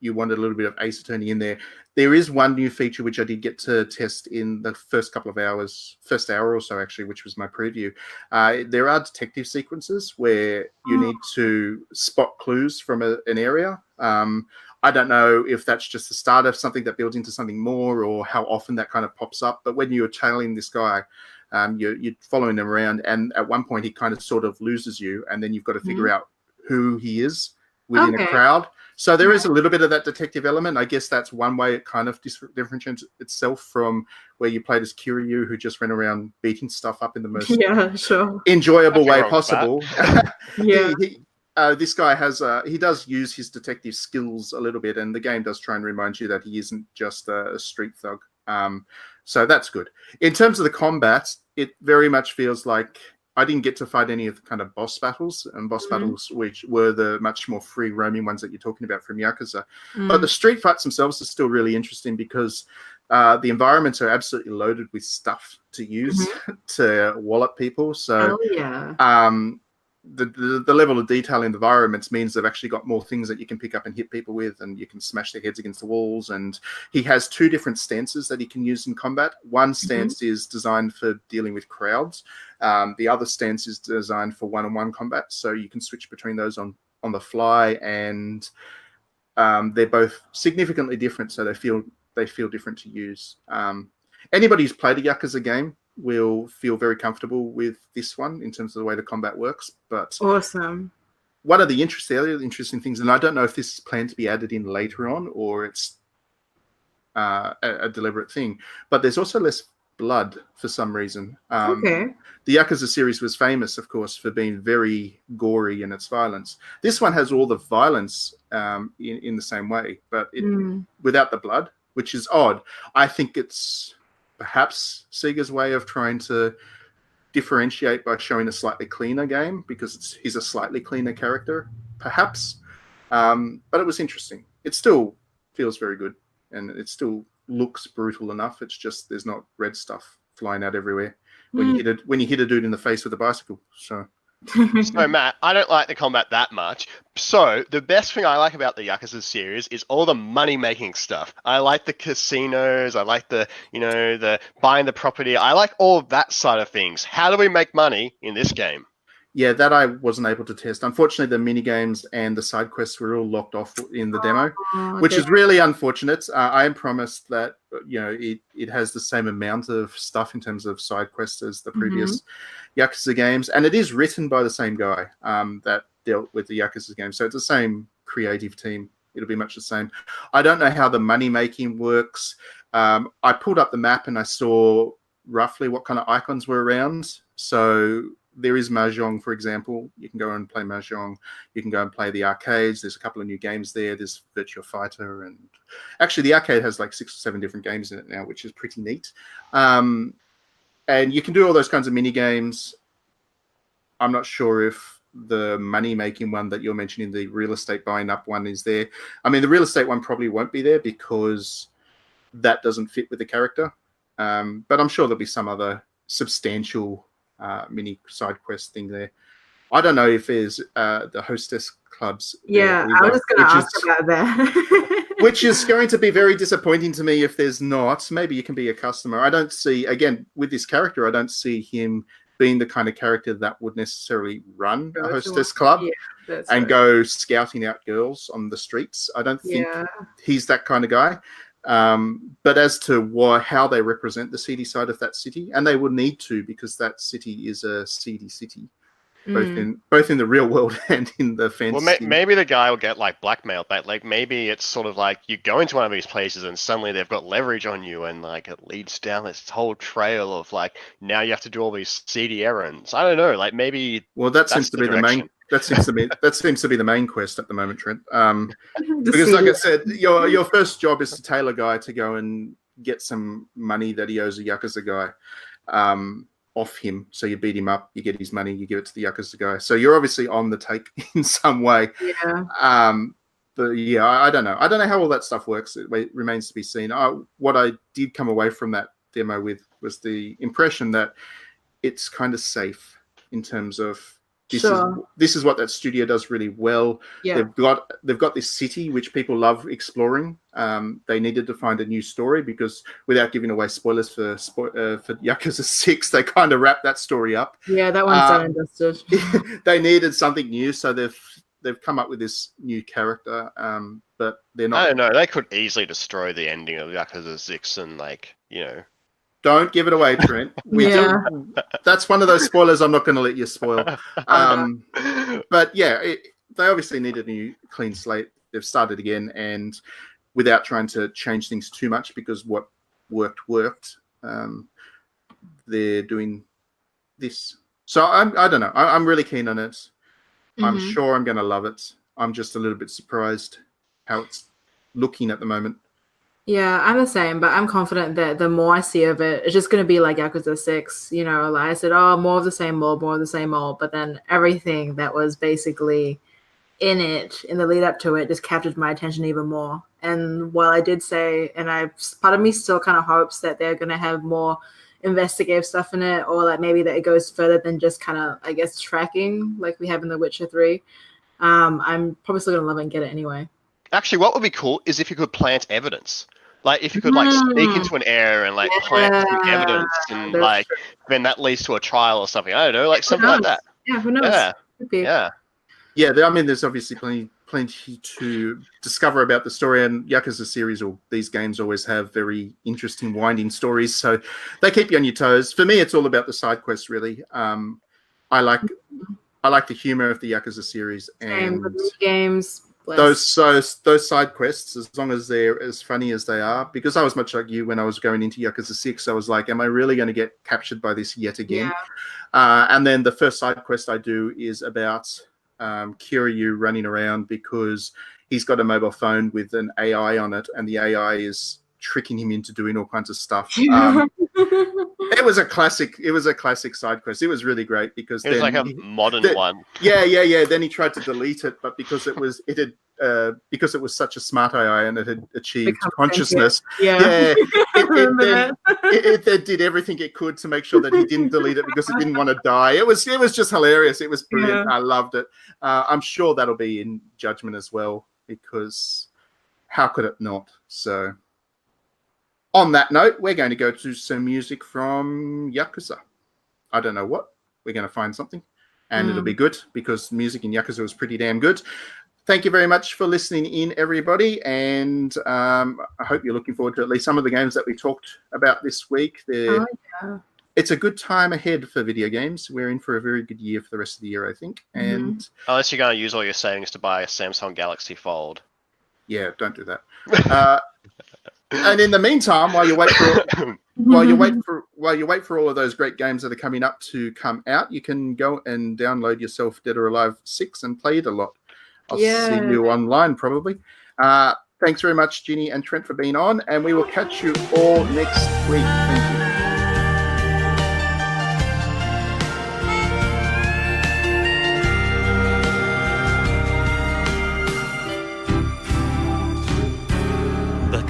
you wanted a little bit of Ace Attorney in there. There is one new feature which I did get to test in the first hour or so actually, which was my preview. There are detective sequences where you need to spot clues from an area. I don't know if that's just the start of something that builds into something more, or how often that kind of pops up. But when you're tailing this guy, you're following him around, and at one point he kind of sort of loses you, and then you've got to figure out who he is within a crowd. So there is a little bit of that detective element. I guess that's one way it kind of differentiates itself from where you played as Kiryu, who just ran around beating stuff up in the most enjoyable way possible. This guy he does use his detective skills a little bit, and the game does try and remind you that he isn't just a street thug. So that's good. In terms of the combat, it very much feels like I didn't get to fight any of the kind of boss battles, which were the much more free roaming ones that you're talking about from Yakuza. But the street fights themselves are still really interesting, because the environments are absolutely loaded with stuff to use to wallop people. So the level of detail in the environments means they've actually got more things that you can pick up and hit people with, and you can smash their heads against the walls. And he has 2 different stances that he can use in combat. One stance is designed for dealing with crowds. The other stance is designed for one-on-one combat. So you can switch between those on the fly, and they're both significantly different. So they feel different to use. Anybody who's played a Yakuza game will feel very comfortable with this one in terms of the way the combat works. But awesome. One of the other interesting things, and I don't know if this is planned to be added in later on or it's a deliberate thing, but there's also less blood for some reason. The Yakuza series was famous, of course, for being very gory in its violence. This one has all the violence in the same way, but without the blood, which is odd. I think it's perhaps Sega's way of trying to differentiate by showing a slightly cleaner game, because he's a slightly cleaner character, perhaps. But it was interesting. It still feels very good, and it still looks brutal enough. It's just there's not red stuff flying out everywhere when you hit a dude in the face with a bicycle. So Matt, I don't like the combat that much. So the best thing I like about the Yakuza series is all the money-making stuff. I like the casinos. I like the buying the property. I like all of that side of things. How do we make money in this game? Yeah, that I wasn't able to test. Unfortunately, the mini games and the side quests were all locked off in the demo, which is really unfortunate. I am promised that it has the same amount of stuff in terms of side quests as the previous Yakuza games, and it is written by the same guy that dealt with the Yakuza games, so it's the same creative team. It'll be much the same. I don't know how the money making works. I pulled up the map and I saw roughly what kind of icons were around. So there is Mahjong, for example. You can go and play Mahjong. You can go and play the arcades. There's a couple of new games there. There's Virtua Fighter. And actually, the arcade has like 6 or 7 different games in it now, which is pretty neat. And you can do all those kinds of mini games. I'm not sure if the money-making one that you're mentioning, the real estate buying up one, is there. I mean, the real estate one probably won't be there because that doesn't fit with the character. But I'm sure there'll be some other substantial mini side quest thing there. I don't know if there's the hostess clubs. Yeah, I was just going to ask about that. Which is going to be very disappointing to me if there's not. Maybe you can be a customer. I don't see, again, with this character, I don't see him being the kind of character that would necessarily run a hostess club and go scouting out girls on the streets. I don't think he's that kind of guy. But as to how they represent the seedy side of that city, and they will need to, because that city is a seedy city, both in the real world and in the fantasy. Well, maybe the guy will get like blackmailed, but like maybe it's sort of like you go into one of these places and suddenly they've got leverage on you, and like it leads down this whole trail of like now you have to do all these seedy errands. I don't know, like maybe. Well, that seems to be the main. That seems to be the main quest at the moment, Trent. Because, like I said, your first job is to tail a guy to go and get some money that he owes a Yakuza guy off him. So you beat him up, you get his money, you give it to the Yakuza guy. So you're obviously on the take in some way. Yeah. But yeah, I don't know. I don't know how all that stuff works. It remains to be seen. What I did come away from that demo with was the impression that it's kind of safe in terms of. This is what that studio does really well. Yeah. They've got this city which people love exploring. They needed to find a new story because, without giving away spoilers for Yakuza 6, they kind of wrapped that story up. Yeah, that one's done and dusted. They needed something new, so they've come up with this new character. But they're not. I don't know. They could easily destroy the ending of Yakuza 6 and Don't give it away, Trent. That's one of those spoilers I'm not going to let you spoil. But yeah, they obviously need a new clean slate. They've started again, and without trying to change things too much, because what worked. They're doing this. So I don't know. I'm really keen on it. I'm sure I'm going to love it. I'm just a little bit surprised how it's looking at the moment. Yeah, I'm the same, but I'm confident that the more I see of it, it's just going to be like Yakuza 6. Like I said, more of the same old, more of the same old. But then everything that was basically in it, in the lead up to it, just captured my attention even more. And while I did say, part of me still kind of hopes that they're going to have more investigative stuff in it, or like maybe that it goes further than just kind of, I guess, tracking like we have in The Witcher 3. I'm probably still going to love it and get it anyway. Actually, what would be cool is if you could plant evidence. Like, if you could, sneak into an area and, plant some evidence and, then that leads to a trial or something. I don't know, something like that. Yeah, who knows? Yeah. Yeah, I mean, there's obviously plenty to discover about the story, and Yakuza series or these games always have very interesting, winding stories, so they keep you on your toes. For me, it's all about the side quests, really. I like the humor of the Yakuza series, and games. Those side quests, as long as they're as funny as they are, because I was much like you when I was going into Yakuza 6, I was like, am I really going to get captured by this yet again? Yeah. And then the first side quest I do is about Kiryu running around because he's got a mobile phone with an AI on it, and the AI is tricking him into doing all kinds of stuff. It was a classic side quest. It was really great because it was like a modern one. Yeah. Then he tried to delete it, but because it was such a smart AI and it had achieved consciousness. It did everything it could to make sure that he didn't delete it because it didn't want to die. It was just hilarious. It was brilliant. Yeah. I loved it. I'm sure that'll be in Judgement as well, because how could it not? So. On that note, we're going to go to some music from Yakuza. I don't know what. We're going to find something. and it'll be good because music in Yakuza was pretty damn good. Thank you very much for listening in, everybody, and I hope you're looking forward to at least some of the games that we talked about this week. It's a good time ahead for video games. We're in for a very good year for the rest of the year, I think. And unless you're going to use all your savings to buy a Samsung Galaxy Fold. Yeah, don't do that. And in the meantime, while you wait for all of those great games that are coming up to come out, you can go and download yourself Dead or Alive 6 and play it a lot. I'll see you online probably. Thanks very much, Ginny and Trent, for being on, and we will catch you all next week. Thank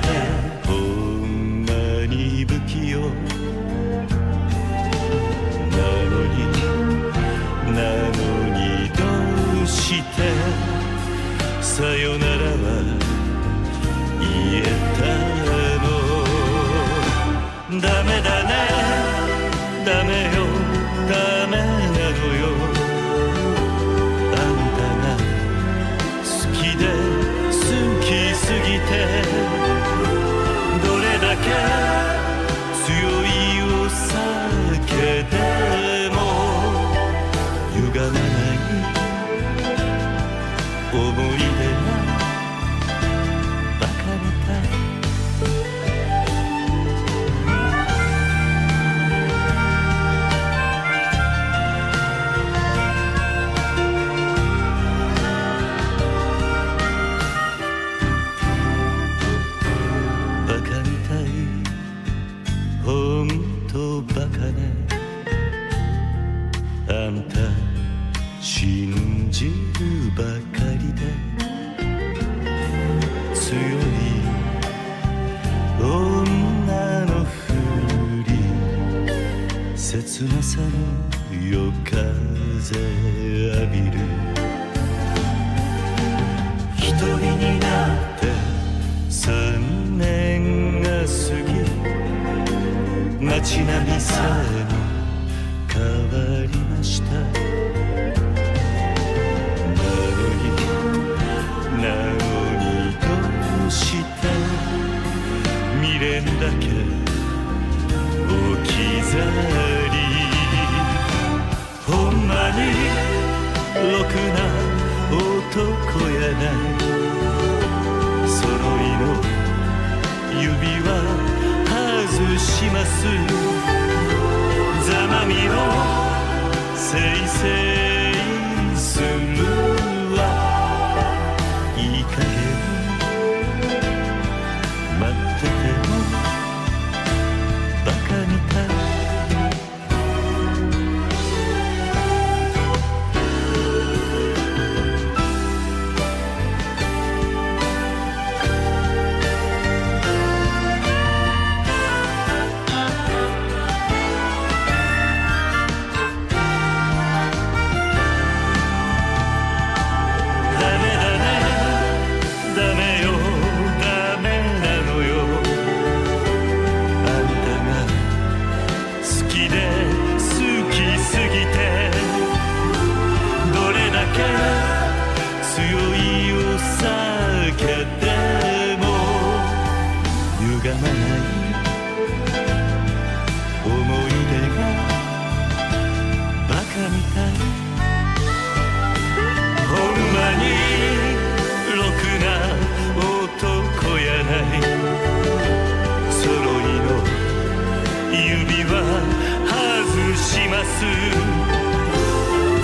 you.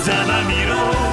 ざまみろ